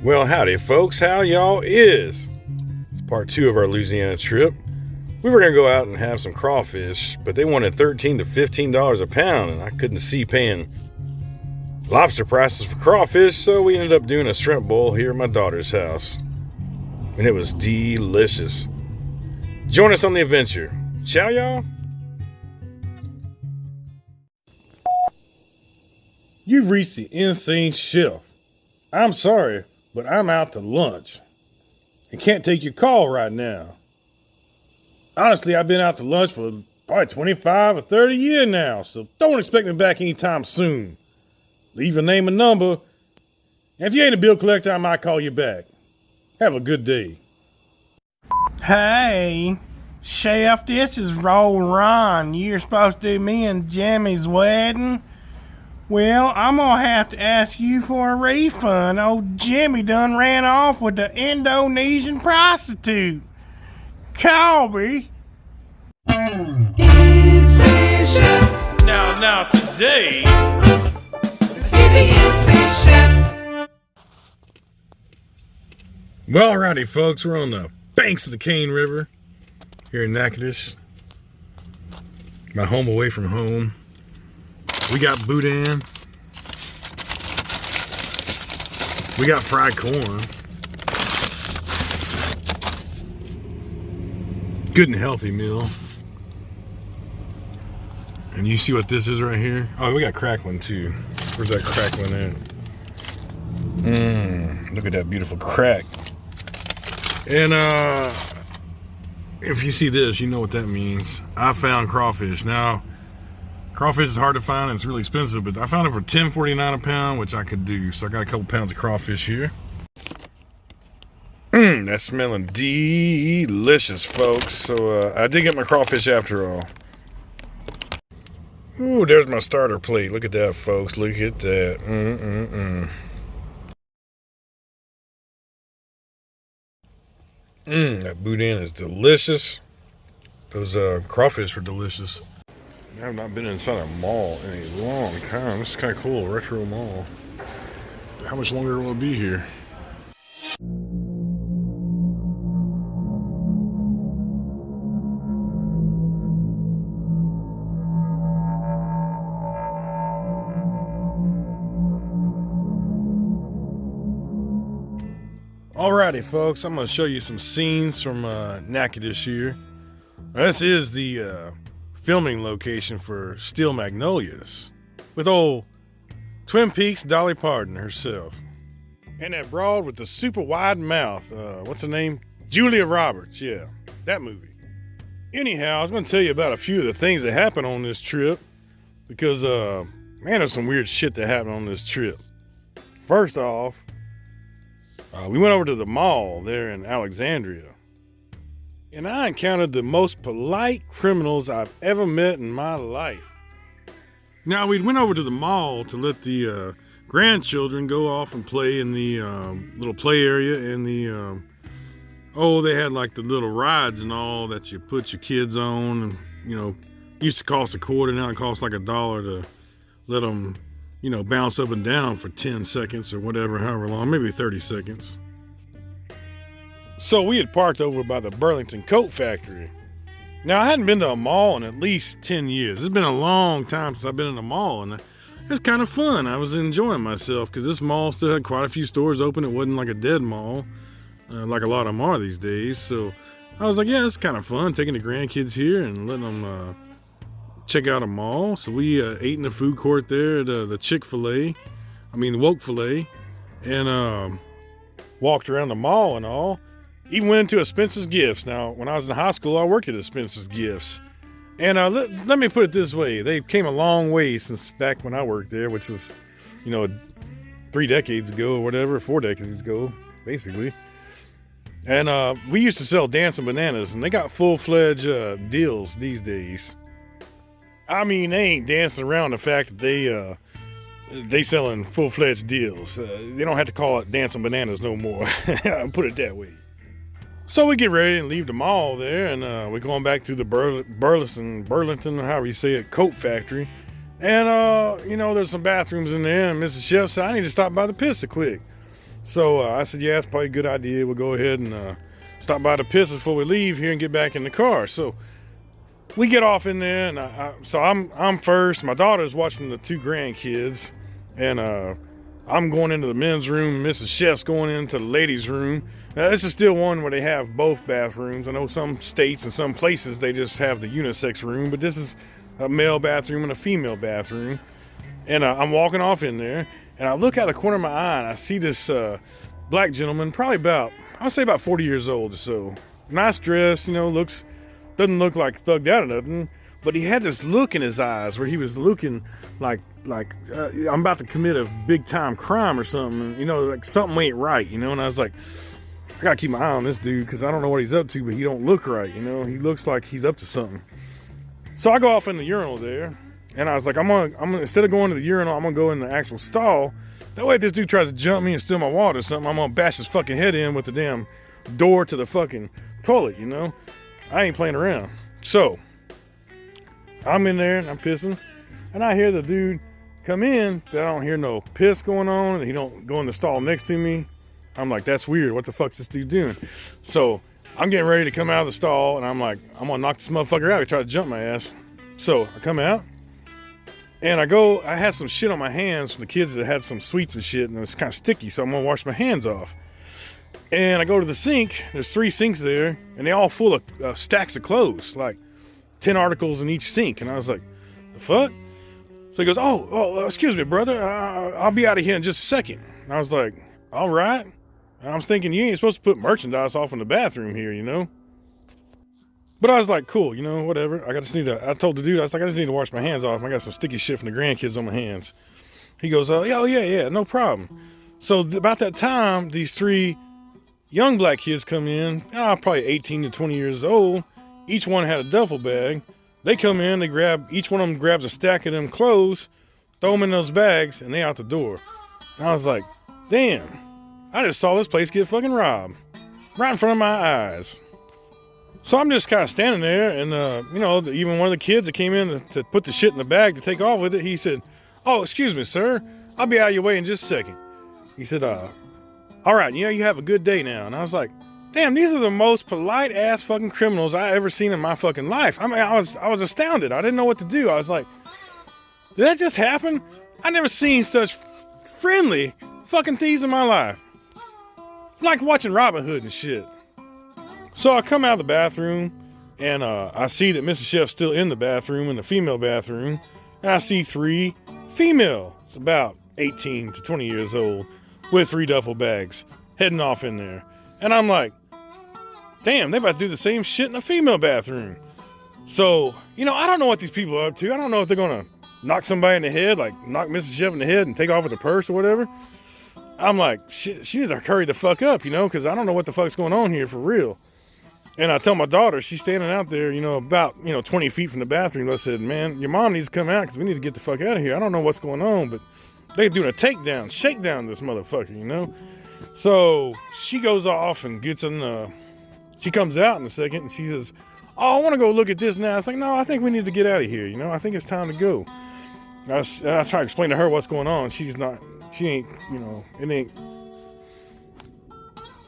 Well, howdy folks, how y'all is? It's part 2 of our Louisiana trip. We were going to go out and have some crawfish, but they wanted $13 to $15 a pound, and I couldn't see paying lobster prices for crawfish, so we ended up doing a shrimp bowl here at my daughter's house. And it was delicious. Join us on the adventure. Shall y'all? You've reached the insane chef. I'm sorry, but I'm out to lunch and can't take your call right now. Honestly, I've been out to lunch for probably 25 or 30 years now, so don't expect me back anytime soon. Leave your name and number, and if you ain't a bill collector, I might call you back. Have a good day. Hey, Chef, this is Roll Ron. You're supposed to do me and Jimmy's wedding? Well, I'm gonna have to ask you for a refund. Old Jimmy done ran off with the Indonesian prostitute. Colby. Insane Chef. Now, today... This is the Insane Chef. Well, alrighty, folks, we're on the banks of the Cane River here in Natchitoches. My home away from home. We got boudin. We got fried corn. Good and healthy meal. And you see what this is right here? Oh, we got crackling too. Where's that crackling at? Look at that beautiful crack. And if you see this, you know what that means. I found crawfish. Now, crawfish is hard to find and it's really expensive, but I found it for $10.49 a pound, which I could do. So I got a couple pounds of crawfish here. That's smelling delicious, folks. So I did get my crawfish after all. Ooh, there's my starter plate. Look at that, folks. Look at that. That boudin is delicious. Those crawfish are delicious. I have not been inside a mall in a long time. This is kind of cool, retro mall. How much longer will it be here? Alrighty, folks, I'm going to show you some scenes from Natchitoches here. This is the filming location for Steel Magnolias with old Twin Peaks Dolly Parton herself. And that broad with the super wide mouth, what's her name? Julia Roberts, yeah, that movie. Anyhow, I was going to tell you about a few of the things that happened on this trip because, man, there's some weird shit that happened on this trip. First off, we went over to the mall there in Alexandria. And I encountered the most polite criminals I've ever met in my life. Now, we went over to the mall to let the grandchildren go off and play in the little play area and the, they had like the little rides and all that you put your kids on. And, used to cost $0.25, now it costs like $1 to let them, bounce up and down for 10 seconds or whatever, however long, maybe 30 seconds. So we had parked over by the Burlington Coat Factory. Now, I hadn't been to a mall in at least 10 years. It's been a long time since I've been in a mall, and it was kind of fun. I was enjoying myself because this mall still had quite a few stores open. It wasn't like a dead mall, like a lot of them are these days. So I was like, yeah, it's kind of fun taking the grandkids here and letting them check out a mall. So we ate in the food court there at the Chick-fil-A, the Woke-fil-A, and walked around the mall and all. Even went into a Spencer's Gifts. Now, when I was in high school, I worked at a Spencer's Gifts. And let me put it this way. They came a long way since back when I worked there, which was, 3 decades ago or whatever, 4 decades ago, basically. And we used to sell dancing bananas, and they got full-fledged deals these days. They ain't dancing around the fact that they selling full-fledged deals. They don't have to call it dancing bananas no more. I'll put it that way. So we get ready and leave the mall there, and we're going back to the Burlington, or however you say it, Coat Factory. And, there's some bathrooms in there, and Mrs. Chef said, I need to stop by the pizza quick. So I said, yeah, it's probably a good idea. We'll go ahead and stop by the piss before we leave here and get back in the car. So we get off in there, and I'm first. My daughter's watching the two grandkids, and I'm going into the men's room. Mrs. Chef's going into the ladies' room. Now, this is still one where they have both bathrooms. I know some states and some places they just have the unisex room, but this is a male bathroom and a female bathroom. And I'm walking off in there, and I look out the corner of my eye, and I see this black gentleman, probably I'll say about 40 years old or so. Nice dress, doesn't look like thugged out or nothing, but he had this look in his eyes where he was looking like I'm about to commit a big time crime or something, like something ain't right, and I was like, I gotta keep my eye on this dude because I don't know what he's up to, but he don't look right, he looks like he's up to something. So I go off in the urinal there, and I was like, I'm gonna instead of going to the urinal, I'm gonna go in the actual stall. That way if this dude tries to jump me and steal my water or something, I'm gonna bash his fucking head in with the damn door to the fucking toilet, I ain't playing around. So I'm in there and I'm pissing, and I hear the dude come in, but I don't hear no piss going on, and he don't go in the stall next to me. I'm like, that's weird. What the fuck's this dude doing? So I'm getting ready to come out of the stall, and I'm like, I'm gonna knock this motherfucker out. He tried to jump my ass. So I come out, and I had some shit on my hands from the kids that had some sweets and shit, and it was kind of sticky, so I'm gonna wash my hands off. And I go to the sink. There's 3 sinks there, and they all full of stacks of clothes, like 10 articles in each sink. And I was like, the fuck? So he goes, oh, excuse me, brother. I'll be out of here in just a second. And I was like, all right. And I was thinking, you ain't supposed to put merchandise off in the bathroom here, But I was like, cool, whatever. I told the dude, I was like, I just need to wash my hands off. I got some sticky shit from the grandkids on my hands. He goes, oh, yeah, no problem. So about that time, these 3 young black kids come in, probably 18 to 20 years old. Each one had a duffel bag. They come in, each one of them grabs a stack of them clothes, throw them in those bags, and they out the door. And I was like, damn, I just saw this place get fucking robbed right in front of my eyes. So I'm just kind of standing there, and even one of the kids that came in to put the shit in the bag to take off with it, he said, oh, excuse me, sir, I'll be out of your way in just a second. He said, all right, you have a good day now. And I was like, damn, these are the most polite ass fucking criminals I ever seen in my fucking life. I mean, I was astounded. I didn't know what to do. I was like, did that just happen? I never seen such friendly fucking thieves in my life. Like watching Robin Hood and shit. So I come out of the bathroom, and I see that Mrs. Chef's still in the bathroom, in the female bathroom. And I see 3 females, about 18 to 20 years old, with 3 duffel bags, heading off in there. And I'm like, damn, they about to do the same shit in the female bathroom. So, I don't know what these people are up to. I don't know if they're gonna knock somebody in the head, like knock Mrs. Chef in the head and take off with the purse or whatever. I'm like, shit, she needs to hurry the fuck up, because I don't know what the fuck's going on here for real. And I tell my daughter, she's standing out there, about, 20 feet from the bathroom. I said, man, your mom needs to come out because we need to get the fuck out of here. I don't know what's going on, but they're doing a takedown, shakedown this motherfucker, So she goes off and gets in she comes out in a second and she says, oh, I want to go look at this now. It's like, no, I think we need to get out of here, I think it's time to go. I try to explain to her what's going on. She ain't, it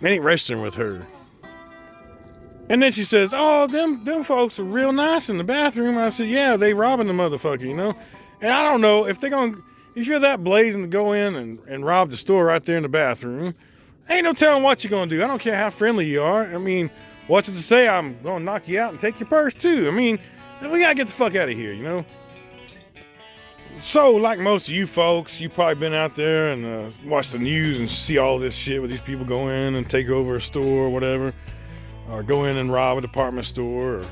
ain't registering with her. And then she says, oh, them folks are real nice in the bathroom. I said, yeah, they robbing the motherfucker, And I don't know if if you're that blazing to go in and rob the store right there in the bathroom, ain't no telling what you're going to do. I don't care how friendly you are. I mean, what's it to say I'm going to knock you out and take your purse too? I mean, we got to get the fuck out of here, So, like most of you folks, you've probably been out there and watched the news and see all this shit where these people go in and take over a store or whatever, or go in and rob a department store,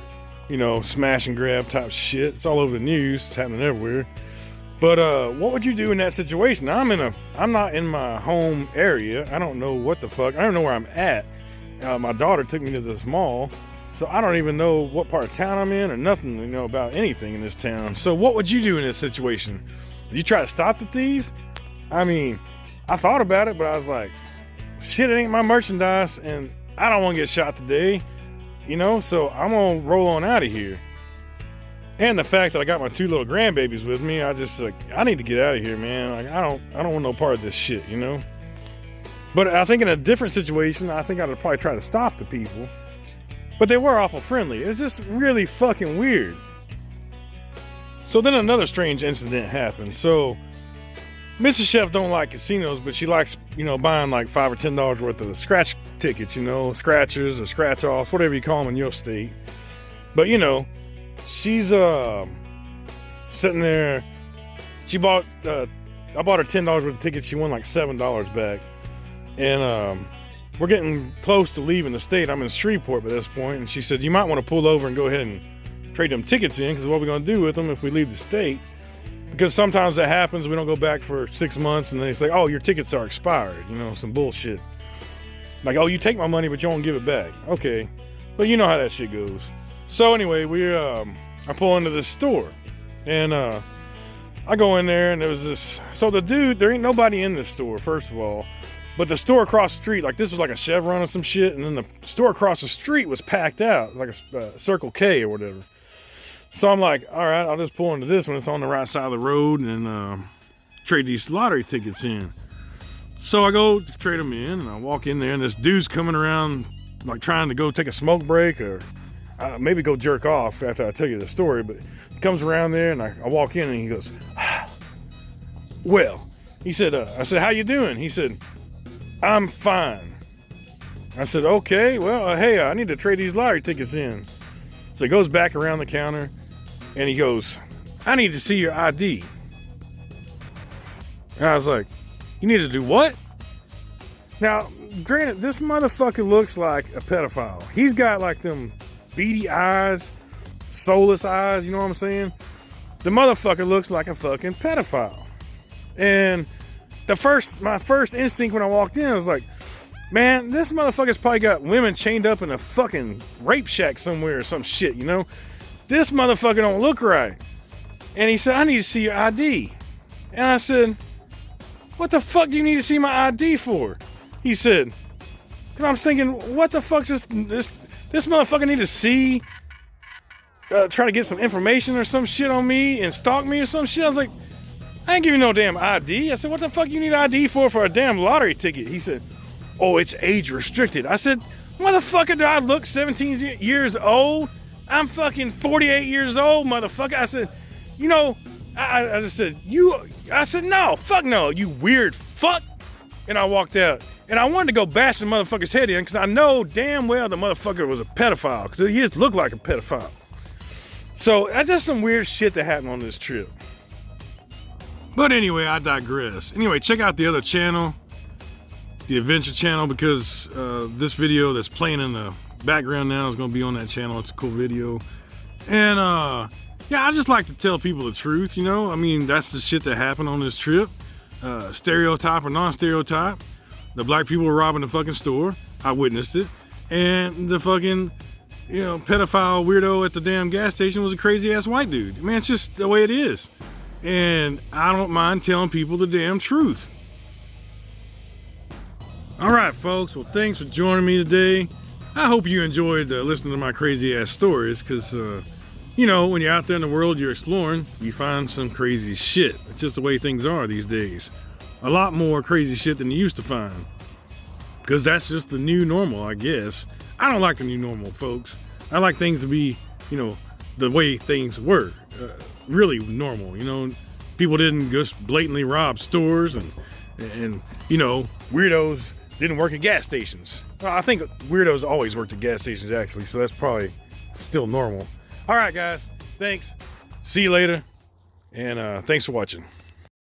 or, smash and grab type shit. It's all over the news. It's happening everywhere. But what would you do in that situation? I'm not in my home area. I don't know what the fuck. I don't know where I'm at. My daughter took me to this mall, so I don't even know what part of town I'm in or nothing, about anything in this town. So what would you do in this situation? Would you try to stop the thieves? I mean, I thought about it, but I was like, shit, it ain't my merchandise, and I don't want to get shot today, so I'm gonna roll on out of here. And the fact that I got my 2 little grandbabies with me, I just I need to get out of here, man. I don't want no part of this shit, But I think in a different situation, I think I'd probably try to stop the people. But they were awful friendly. It's just really fucking weird. So then another strange incident happened. So Mrs. Chef don't like casinos, but she likes, buying like $5 or $10 worth of scratch tickets, scratchers or scratch offs, whatever you call them in your state. But she's sitting there. She bought I bought her $10 worth of tickets. She won like $7 back. And we're getting close to leaving the state. I'm in Shreveport by this point, and she said, you might want to pull over and go ahead and trade them tickets in, because what we're going to do with them if we leave the state. Because sometimes that happens. We don't go back for 6 months, and they say, oh, your tickets are expired. Some bullshit. Like, oh, you take my money, but you won't give it back. Okay. But you know how that shit goes. So anyway, I pull into this store, and I go in there, and there was this. So the dude, there ain't nobody in this store, first of all. But the store across the street, like this was like a Chevron or some shit, and then the store across the street was packed out, like a Circle K or whatever. So I'm like, all right, I'll just pull into this one. It's on the right side of the road, and trade these lottery tickets in. So I go to trade them in, and I walk in there, and this dude's coming around, like trying to go take a smoke break or maybe go jerk off after I tell you the story. But he comes around there, and I walk in, and he goes, well, he said, I said, how you doing? He said, I'm fine. I said, okay, well, hey, I need to trade these lottery tickets in. So he goes back around the counter, and he goes, I need to see your ID. And I was like, you need to do what? Now, granted, this motherfucker looks like a pedophile. He's got like them beady eyes, soulless eyes, you know what I'm saying? The motherfucker looks like a fucking pedophile. And my first instinct when I walked in, I was like, man, this motherfucker's probably got women chained up in a fucking rape shack somewhere or some shit, This motherfucker don't look right. And he said, I need to see your ID. And I said, what the fuck do you need to see my ID for? He said, because I'm thinking, what the fuck's this motherfucker need to see? Try to get some information or some shit on me and stalk me or some shit? I was like, I ain't giving you no damn ID. I said, what the fuck you need ID for a damn lottery ticket? He said, oh, it's age restricted. I said, motherfucker, do I look 17 years old? I'm fucking 48 years old, motherfucker. I said, I just said, I said, no, fuck no, you weird fuck. And I walked out. And I wanted to go bash the motherfucker's head in, because I know damn well the motherfucker was a pedophile, because he just looked like a pedophile. So that's just some weird shit that happened on this trip. But anyway, I digress. Anyway, check out the other channel, the Adventure channel, because this video that's playing in the background now is going to be on that channel. It's a cool video. And yeah, I just like to tell people the truth, I mean, that's the shit that happened on this trip. Stereotype or non-stereotype. The black people were robbing the fucking store. I witnessed it. And the fucking, pedophile weirdo at the damn gas station was a crazy ass white dude. Man, it's just the way it is. And I don't mind telling people the damn truth. All right, folks. Well, thanks for joining me today. I hope you enjoyed listening to my crazy ass stories, because, when you're out there in the world, you're exploring, you find some crazy shit. It's just the way things are these days. A lot more crazy shit than you used to find, because that's just the new normal, I guess. I don't like the new normal, folks. I like things to be, the way things were. Really normal, people didn't just blatantly rob stores and weirdos didn't work at gas stations. Well, I think weirdos always worked at gas stations, actually, so that's probably still normal. All right, guys, thanks. See you later, and thanks for watching.